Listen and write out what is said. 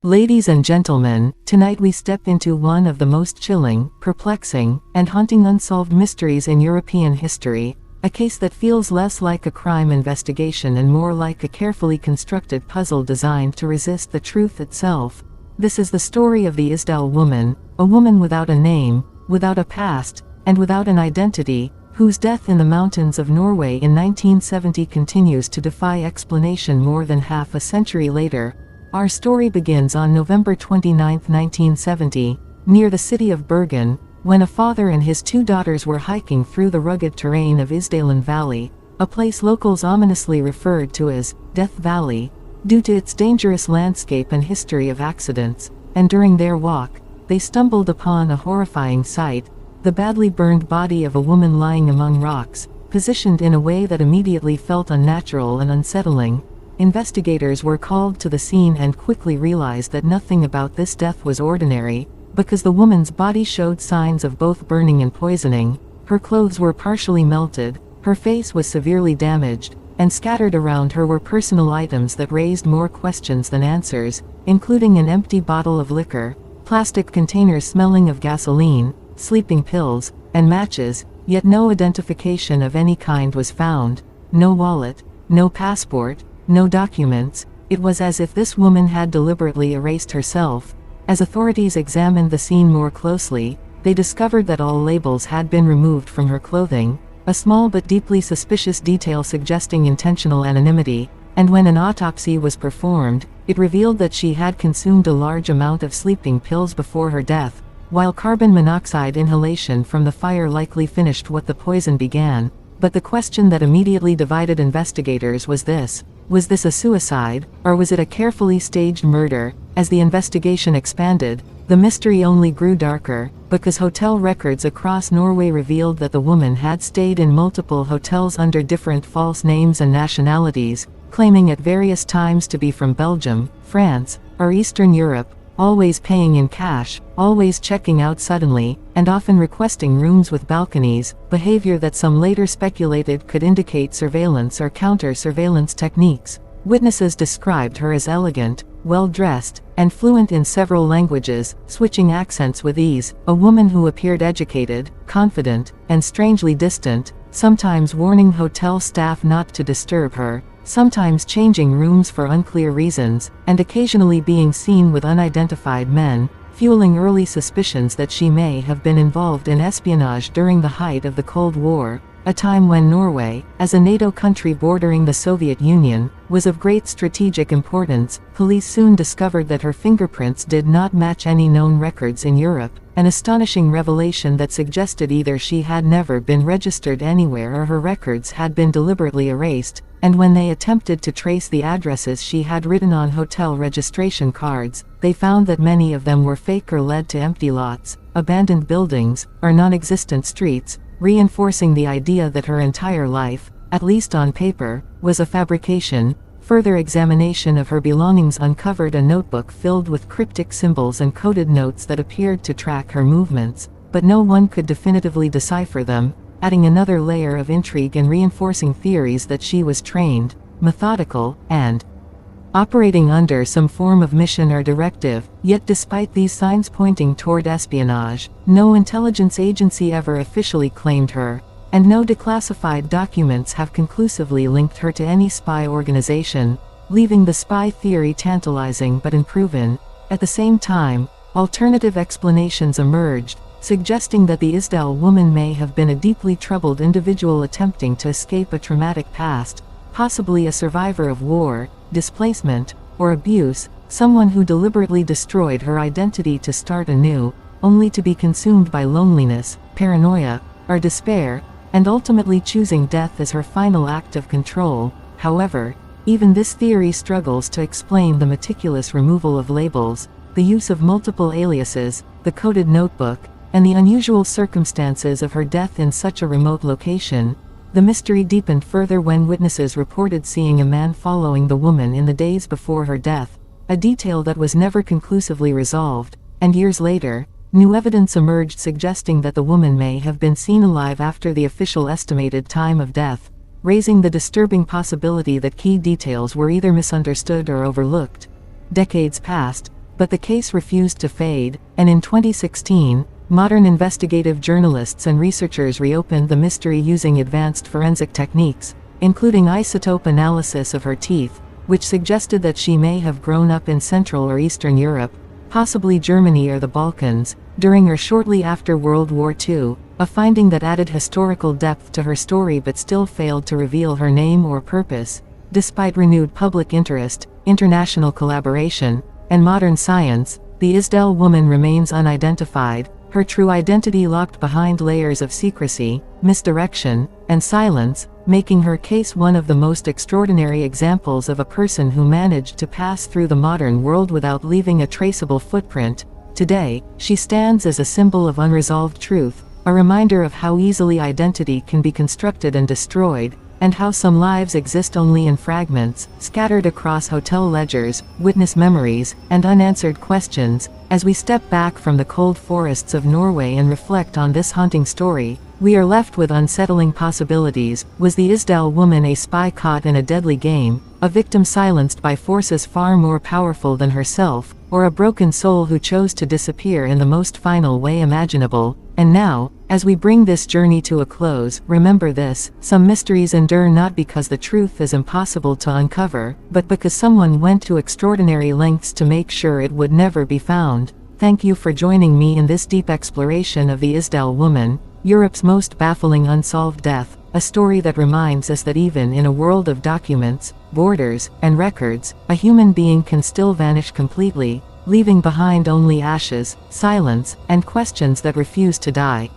Ladies and gentlemen, tonight we step into one of the most chilling, perplexing, and haunting unsolved mysteries in European history, a case that feels less like a crime investigation and more like a carefully constructed puzzle designed to resist the truth itself. This is the story of the Isdal Woman, a woman without a name, without a past, and without an identity, whose death in the mountains of Norway in 1970 continues to defy explanation more than half a century later. Our story begins on November 29, 1970, near the city of Bergen, when a father and his two daughters were hiking through the rugged terrain of Isdalen Valley, a place locals ominously referred to as Death Valley, due to its dangerous landscape and history of accidents. And during their walk, they stumbled upon a horrifying sight: the badly burned body of a woman lying among rocks, positioned in a way that immediately felt unnatural and unsettling. Investigators were called to the scene and quickly realized that nothing about this death was ordinary, because the woman's body showed signs of both burning and poisoning. Her clothes were partially melted, her face was severely damaged, and scattered around her were personal items that raised more questions than answers, including an empty bottle of liquor, plastic containers smelling of gasoline, sleeping pills, and matches, yet no identification of any kind was found. No wallet, no passport, no documents. It was as if this woman had deliberately erased herself. As authorities examined the scene more closely, they discovered that all labels had been removed from her clothing, a small but deeply suspicious detail suggesting intentional anonymity, and when an autopsy was performed, it revealed that she had consumed a large amount of sleeping pills before her death, while carbon monoxide inhalation from the fire likely finished what the poison began. But the question that immediately divided investigators was this: was this a suicide, or was it a carefully staged murder? As the investigation expanded, the mystery only grew darker, because hotel records across Norway revealed that the woman had stayed in multiple hotels under different false names and nationalities, claiming at various times to be from Belgium, France, or Eastern Europe, always paying in cash, always checking out suddenly, and often requesting rooms with balconies, behavior that some later speculated could indicate surveillance or counter-surveillance techniques. Witnesses described her as elegant, well-dressed, and fluent in several languages, switching accents with ease, a woman who appeared educated, confident, and strangely distant, sometimes warning hotel staff not to disturb her, sometimes changing rooms for unclear reasons, and occasionally being seen with unidentified men, fueling early suspicions that she may have been involved in espionage during the height of the Cold War, a time when Norway, as a NATO country bordering the Soviet Union, was of great strategic importance. Police soon discovered that her fingerprints did not match any known records in Europe, an astonishing revelation that suggested either she had never been registered anywhere or her records had been deliberately erased. And when they attempted to trace the addresses she had written on hotel registration cards, they found that many of them were fake or led to empty lots, abandoned buildings, or non-existent streets, reinforcing the idea that her entire life, at least on paper, was a fabrication. Further examination of her belongings uncovered a notebook filled with cryptic symbols and coded notes that appeared to track her movements, but no one could definitively decipher them, adding another layer of intrigue and reinforcing theories that she was trained, methodical, and operating under some form of mission or directive. Yet despite these signs pointing toward espionage, no intelligence agency ever officially claimed her, and no declassified documents have conclusively linked her to any spy organization, leaving the spy theory tantalizing but unproven. At the same time, alternative explanations emerged, suggesting that the Isdal woman may have been a deeply troubled individual attempting to escape a traumatic past, possibly a survivor of war, displacement, or abuse, someone who deliberately destroyed her identity to start anew, only to be consumed by loneliness, paranoia, or despair, and ultimately choosing death as her final act of control. However, even this theory struggles to explain the meticulous removal of labels, the use of multiple aliases, the coded notebook, and the unusual circumstances of her death in such a remote location. The mystery deepened further when witnesses reported seeing a man following the woman in the days before her death, a detail that was never conclusively resolved, and years later, new evidence emerged suggesting that the woman may have been seen alive after the official estimated time of death, raising the disturbing possibility that key details were either misunderstood or overlooked. Decades passed, but the case refused to fade, and in 2016, modern investigative journalists and researchers reopened the mystery using advanced forensic techniques, including isotope analysis of her teeth, which suggested that she may have grown up in Central or Eastern Europe, possibly Germany or the Balkans, during or shortly after World War II, a finding that added historical depth to her story but still failed to reveal her name or purpose. Despite renewed public interest, international collaboration, and modern science, the Isdal woman remains unidentified, her true identity locked behind layers of secrecy, misdirection, and silence, making her case one of the most extraordinary examples of a person who managed to pass through the modern world without leaving a traceable footprint. Today, she stands as a symbol of unresolved truth, a reminder of how easily identity can be constructed and destroyed, and how some lives exist only in fragments, scattered across hotel ledgers, witness memories, and unanswered questions. As we step back from the cold forests of Norway and reflect on this haunting story, we are left with unsettling possibilities. Was the Isdal woman a spy caught in a deadly game, a victim silenced by forces far more powerful than herself, or a broken soul who chose to disappear in the most final way imaginable? And now, as we bring this journey to a close, remember this: some mysteries endure not because the truth is impossible to uncover, but because someone went to extraordinary lengths to make sure it would never be found. Thank you for joining me in this deep exploration of the Isdal woman, Europe's most baffling unsolved death, a story that reminds us that even in a world of documents, borders, and records, a human being can still vanish completely, leaving behind only ashes, silence, and questions that refuse to die.